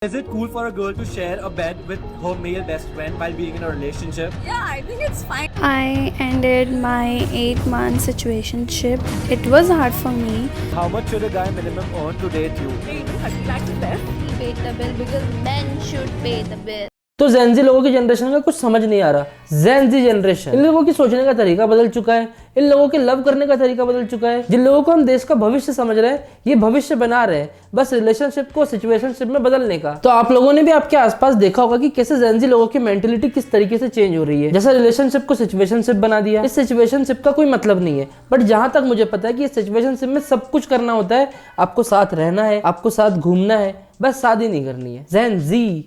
Is it cool for a girl to share a bed with her male best friend while being in a relationship? Yeah, I think it's fine. I ended my 8-month situationship. It was hard for me. How much should a guy minimum earn to date you? Hey, 30 lakhs is there. He paid the bill because men should pay the bill. तो Gen Z लोगों की generation का कुछ समझ नहीं आ रहा। Gen Z generation, इन लोगों की सोचने का तरीका बदल चुका है, इन लोगों के लव करने का तरीका बदल चुका है। जिन लोगों को हम देश का भविष्य समझ रहे हैं, ये भविष्य बना रहे हैं बस रिलेशनशिप को सिचुएशनशिप में बदलने का। तो आप लोगों ने भी आपके आसपास देखा होगा कि कैसे जेनजी लोगों की मेंटेलिटी किस तरीके से चेंज हो रही है। जैसा रिलेशनशिप को सिचुएशनशिप बना दिया, इस सिचुएशनशिप का कोई मतलब नहीं है, बट जहां तक मुझे पता है कि इस सिचुएशनशिप में सब कुछ करना होता है। आपको साथ रहना है, आपको साथ घूमना है, बस शादी नहीं करनी है। जेनजी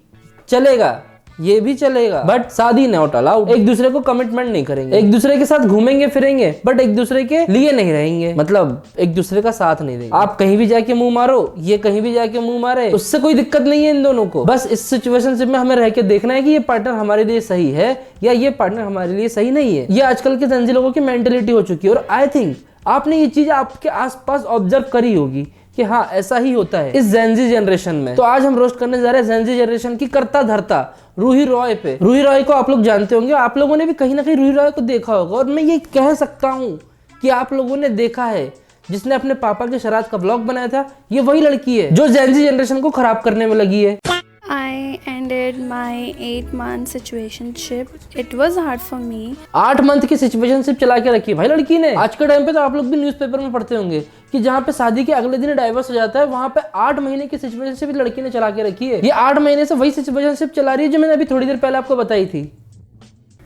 चलेगा, ये भी चलेगा, बट शादी नॉट अलाउड। एक दूसरे को कमिटमेंट नहीं करेंगे, एक दूसरे के साथ घूमेंगे फिरेंगे, बट एक दूसरे के लिए नहीं रहेंगे, मतलब एक दूसरे का साथ नहीं देंगे। आप कहीं भी जाके मुंह मारो, ये कहीं भी जाके मुंह मारे, उससे कोई दिक्कत नहीं है इन दोनों को। बस इस सिचुएशनशिप में हमें रह के देखना है कि ये पार्टनर हमारे लिए सही है या ये पार्टनर हमारे लिए सही नहीं है। ये आजकल के जेनजी लोगों की मेंटेलिटी हो चुकी है। और आई थिंक आपने ये चीज आपके आसपास ऑब्जर्व करी होगी कि हाँ ऐसा ही होता है इस जेनजी जनरेशन में। तो आज हम रोस्ट करने जा रहे हैं जेनजी जनरेशन की करता धरता रूही रॉय पे। रूही रॉय को आप लोग जानते होंगे, आप लोगों ने भी कहीं ना कहीं रूही रॉय को देखा होगा, और मैं ये कह सकता हूँ कि आप लोगों ने देखा है। जिसने अपने पापा के श्राद्ध का व्लॉग बनाया था, ये वही लड़की है जो जेनजी जनरेशन को खराब करने में लगी है। I ended my 8-month situationship. It was hard for me. 8 month की सिचुएशनशिप चला के रखी भाई लड़की ने। आज के टाइम पे तो आप लोग भी न्यूज़पेपर में पढ़ते होंगे कि जहाँ पे शादी के अगले दिन डाइवोर्स हो जाता है, वहाँ पे 8 महीने की सिचुएशनशिप लड़की ने चला के रखी है। ये 8 महीने से वही सिचुएशनशिप चला रही है जो मैंने अभी थोड़ी देर पहले आपको बताई थी।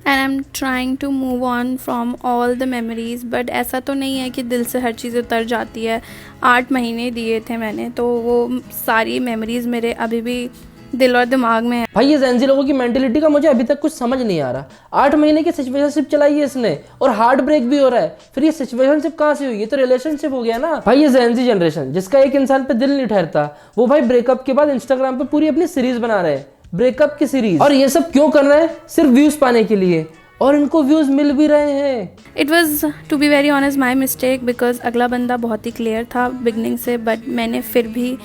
And I'm trying to move on from all the memories, but ऐसा तो नहीं है कि दिल से हर चीज़ उतर जाती है। 8 महीने दिए थे मैंने, तो वो सारी मेमोरीज मेरे अभी भी दिल और दिमाग में है। भाई ये जेनजी लोगों की मेंटेलिटी का मुझे अभी तक कुछ समझ नहीं आ रहा। 8 महीने की सिचुएशनशिप चलाई है इसने, और हार्ट ब्रेक भी हो रहा है। फिर ये सिचुएशनशिप कहाँ से हुई? ये तो रिलेशनशिप हो गया ना भाई। ये जेनजी जनरेशन जिसका एक इंसान पे दिल नहीं ठहरता, वो भाई ब्रेकअप के बाद इंस्टाग्राम पे पूरी अपनी सीरीज बना रहे हैं, ब्रेकअप की सीरीज। और ये सब क्यों कर रहे हैं? सिर्फ व्यूज पाने के लिए, और इनको व्यूज मिल भी रहे हैं। It was to be very honest my mistake, because अगला बंदा बहुत ही क्लियर था बिगनिंग से, बट मैंने फिर भी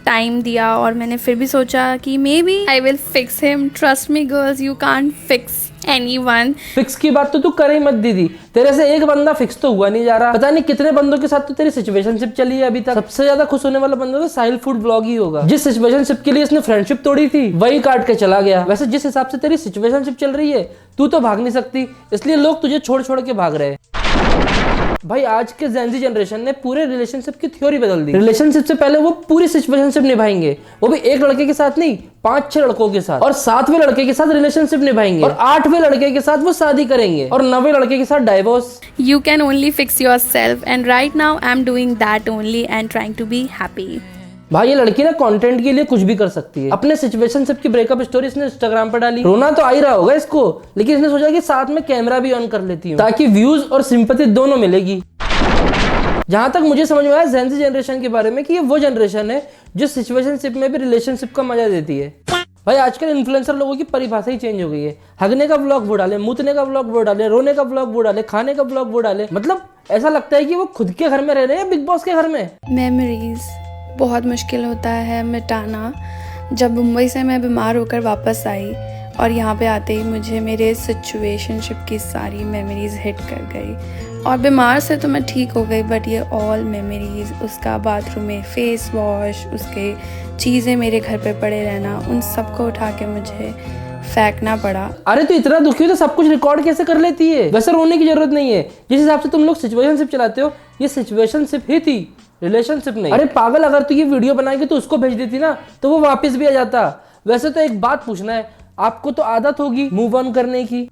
टाइम दिया और मैंने फिर भी सोचा कि maybe I will fix him. Trust me girls, you can't fix anyone. Fix की बात तो तू कर ही मत दीदी, तेरे से एक बंदा फिक्स तो हुआ नहीं जा रहा। पता नहीं कितने बंदों के साथ तो तेरी सिचुएशनशिप चली है अभी तक। सबसे ज्यादा खुश होने वाला बंदा तो साहिल फूड ब्लॉग ही होगा। जिस सिचुएशनशिप के लिए इसने फ्रेंडशिप तोड़ी थी, वही काट के चला गया। वैसे जिस हिसाब से तेरी सिचुएशनशिप चल रही है, तू तो भाग नहीं सकती, इसलिए लोग तुझे छोड़ छोड़ के भाग रहे हैं। भाई आज के जेनजी जनरेशन ने पूरे रिलेशनशिप की थ्योरी बदल दी। रिलेशनशिप से पहले वो पूरी सिचुएशनशिप निभाएंगे, वो भी एक लड़के के साथ नहीं, 5-6 लड़कों के साथ, और 7वें लड़के के साथ रिलेशनशिप निभाएंगे, और 8वें लड़के के साथ वो शादी करेंगे, और 9वें लड़के के साथ divorce. You can only fix yourself, and right now I'm doing that only and trying to be happy. भाई ये लड़की ना कंटेंट के लिए कुछ भी कर सकती है। अपने सिचुएशनशिप की ब्रेकअप स्टोरी इसने इंस्टाग्राम पर डाली। रोना तो आ ही रहा होगा इसको, लेकिन इसने सोचा कि साथ में कैमरा भी ऑन कर लेती हूँ ताकि व्यूज और सिंपैथी दोनों मिलेगी। जहां तक मुझे समझ में आया जेनजी जनरेशन के बारे में कि ये वो जनरेशन है जो सिचुएशनशिप में भी रिलेशनशिप का मजा देती है। भाई आजकल इन्फ्लुएंसर लोगों की परिभाषा ही चेंज हो गई है। हगने का व्लॉग वो डाले, मुतने का व्लॉग वो डाले, रोने का व्लॉग वो डाले, खाने का व्लॉग वो डाले। मतलब ऐसा लगता है कि वो खुद के घर में रह रहे हैं, बिग बॉस के घर में। मेमोरीज बहुत मुश्किल होता है मिटाना। जब मुंबई से मैं बीमार होकर वापस आई और यहाँ पे आते ही मुझे मेरे सिचुएशनशिप की सारी मेमोरीज हिट कर गई। और बीमार से तो मैं ठीक हो गई, बट ये ऑल मेमोरीज, उसका बाथरूम में फेस वॉश, उसके चीज़ें मेरे घर पे पड़े रहना, उन सबको उठा के मुझे फेंकना पड़ा। अरे तो इतना दुखी हो तो सब कुछ रिकॉर्ड कैसे कर लेती है? वैसे रोने की जरूरत नहीं है। जिस हिसाब से तुम लोग सिचुएशनशिप चलाते हो, ये सिचुएशनशिप ही थी, रिलेशनशिप नहीं। अरे पागल, अगर तू ये वीडियो बनाएगी तो उसको भेज देती ना, तो वो वापस भी आ जाता। वैसे तो एक बात पूछना है, आपको तो आदत होगी मूव ऑन करने की।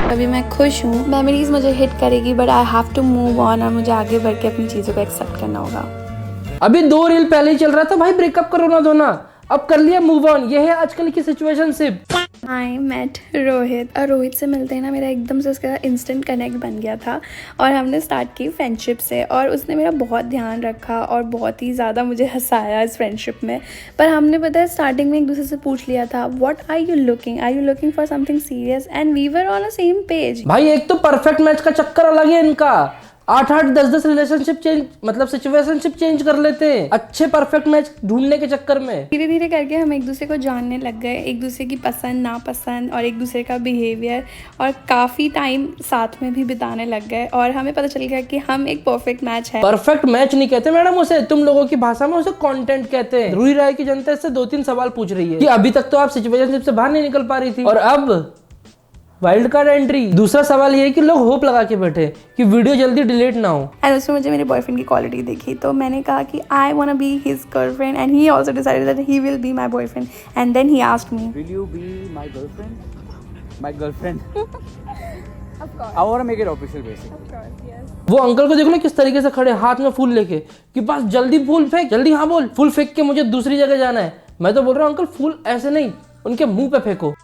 अभी मैं खुश हूँ, मेमोरीज मुझे हिट करेगी, but I have to move on, और मुझे आगे बढ़ के अपनी चीज़ों को एक्सेप्ट करना होगा। अभी 2 रील पहले ही चल रहा था भाई ब्रेकअप का रोना धोना, अब कर लिया मूव ऑन। ये है आजकल की सिचुएशनशिप। आई मेट रोहित, और रोहित से मिलते ही ना मेरा एकदम से उसका इंस्टेंट कनेक्ट बन गया था, और हमने स्टार्ट की फ्रेंडशिप से, और उसने मेरा बहुत ध्यान रखा और बहुत ही ज़्यादा मुझे हंसाया इस फ्रेंडशिप में। पर हमने पता है स्टार्टिंग में एक दूसरे से पूछ लिया था, what are you looking for something serious, and we were on a same page. भाई एक तो परफेक्ट मैच का चक्कर अलग है इनका। 8-8, 10-10 रिलेशनशिप चेंज, मतलब सिचुएशनशिप चेंज कर लेते हैं अच्छे परफेक्ट मैच ढूंढने के चक्कर में। धीरे धीरे करके हम एक दूसरे को जानने लग गए, एक दूसरे की पसंद नापसंद और एक दूसरे का बिहेवियर, और काफ़ी टाइम साथ में भी बिताने लग गए और हमें पता चल गया कि हम एक परफेक्ट मैच है। परफेक्ट मैच नहीं कहते मैडम उसे, तुम लोगों की भाषा में उसे कंटेंट कहते हैं। रूही राय की जनता इससे 2-3 सवाल पूछ रही है कि अभी तक तो आप सिचुएशनशिप से बाहर नहीं निकल पा रही थी और अब वाइल्ड कार्ड एंट्री। दूसरा सवाल ये है कि लोग होप लगा के बैठे कि वीडियो जल्दी डिलीट ना हो। एंड उसमें मुझे मेरे बॉयफ्रेंड की क्वालिटी देखी तो मैंने कहा कि I want to be his girlfriend and he also decided that he will be my boyfriend and then he asked me, Will you be my girlfriend? My girlfriend. Of course. I want to make it official, basically. Of course, yes. वो uncle को देख लो किस तरीके से खड़े, हाथ में फूल लेके कि बस जल्दी फूल फेंक, जल्दी हाँ बोल, फूल फेंक के मुझे दूसरी जगह जाना है। मैं तो बोल रहा हूँ अंकल फूल ऐसे नहीं, उनके मुंह पे फेंको।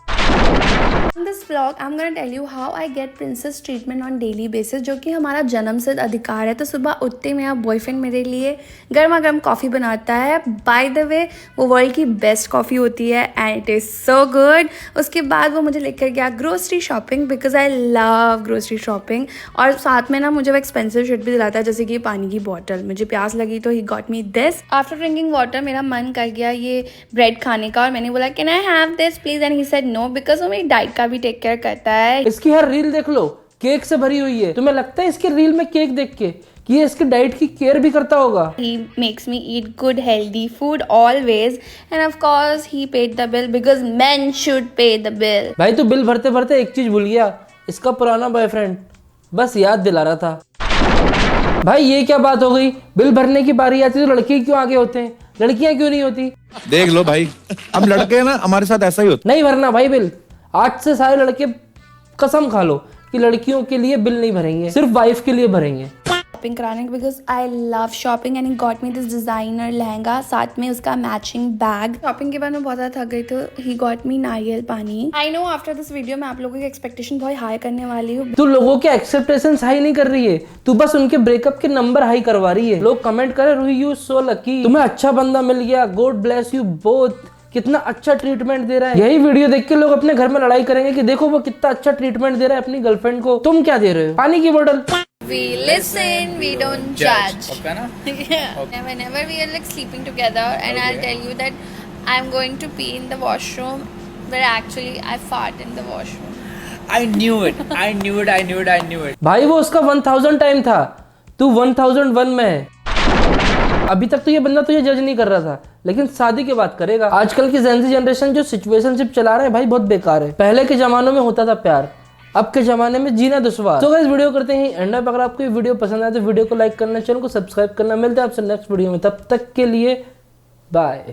In this vlog, I'm gonna tell you how I get princess treatment on daily basis, जो कि हमारा जन्मसिद्ध अधिकार है। तो सुबह उठते ही मेरा बॉयफ्रेंड मेरे लिए गर्मा गर्म कॉफ़ी बनाता है। बाय द वे वो वर्ल्ड की बेस्ट कॉफ़ी होती है and it is so good. उसके बाद वो मुझे लेकर गया grocery shopping because I love grocery shopping, और साथ में ना मुझे वो एक्सपेंसिव शिट भी दिलाता है, जैसे कि पानी की बॉटल। मुझे प्यास लगी तो he got me this. After drinking water मेरा मन कर गया ये ब्रेड खाने का और मैंने बोला can I have this please, and he said no because वो मेरी डाइट का भी टेक केयर करता है। इसकी हर रील देख लो केक से भरी हुई है। तुम्हें लगता है इसकी रील में केक देख के कि ये इसकी डाइट की केयर भी करता होगा? He makes me eat good healthy food always, and of course he paid the bill because men should pay the bill. भाई तू बिल भरते भरते एक चीज भूल गया, इसका पुराना बॉयफ्रेंड बस याद दिला रहा था। भाई ये क्या बात हो गई, बिल भरने की बारी आती तो लड़के क्यों आगे होते हैं, लड़कियां क्यों नहीं होती? देख लो भाई, हम लड़के हैं ना, हमारे साथ ऐसा ही होता नहीं भरना भाई बिल। आज से सारे लड़के कसम खा लो कि लड़कियों के लिए बिल नहीं भरेंगे, सिर्फ वाइफ के लिए भरेंगे। शॉपिंग कराने because I love shopping and he got me this designer lehenga, साथ में उसका मैचिंग बैग। शॉपिंग के बाद मैं बहुत ज़्यादा थक गई तो ही गॉट मी नारियल पानी। I know after this video मैं आप लोगों की एक्सपेक्टेशन बहुत हाई करने वाली हूँ। तू लोगों के एक्सेप्टेशन हाई नहीं कर रही है, तू बस उनके ब्रेकअप के नंबर हाई करवा रही है। लोग कमेंट करे रूही यू सो लकी, तुम्हें अच्छा बंदा मिल गया, गॉड ब्लेस यू बोथ, कितना अच्छा ट्रीटमेंट दे रहा है। यही वीडियो देख के लोग अपने घर में लड़ाई करेंगे कि देखो वो कितना अच्छा ट्रीटमेंट दे रहा है अपनी गर्लफ्रेंड को, तुम क्या दे रहे हो? पानी की बोतल। We listen, we don't judge. Okay, na? Yeah. And whenever we are like sleeping together, and I'll tell you that I'm going to pee in the washroom, but actually I fart in the washroom. I knew it. I knew it. I knew it. I knew it. भाई वो उसका 1000 time था, तू 1001 में है। अभी तक तो ये बंदा तुझे जज नहीं कर रहा था, लेकिन शादी के बाद करेगा। आजकल की जेन ज़ी जनरेशन जो सिचुएशनशिप चला रहे हैं भाई बहुत बेकार है। पहले के जमानों में होता था प्यार, अब के जमाने में जीना दुश्वार। तो गाइस वीडियो करते हैं एंड अगर आपको ये वीडियो पसंद आए तो वीडियो को लाइक करना, चैनल को सब्सक्राइब करना। मिलते हैं आपसे नेक्स्ट वीडियो में, तब तक के लिए बाय।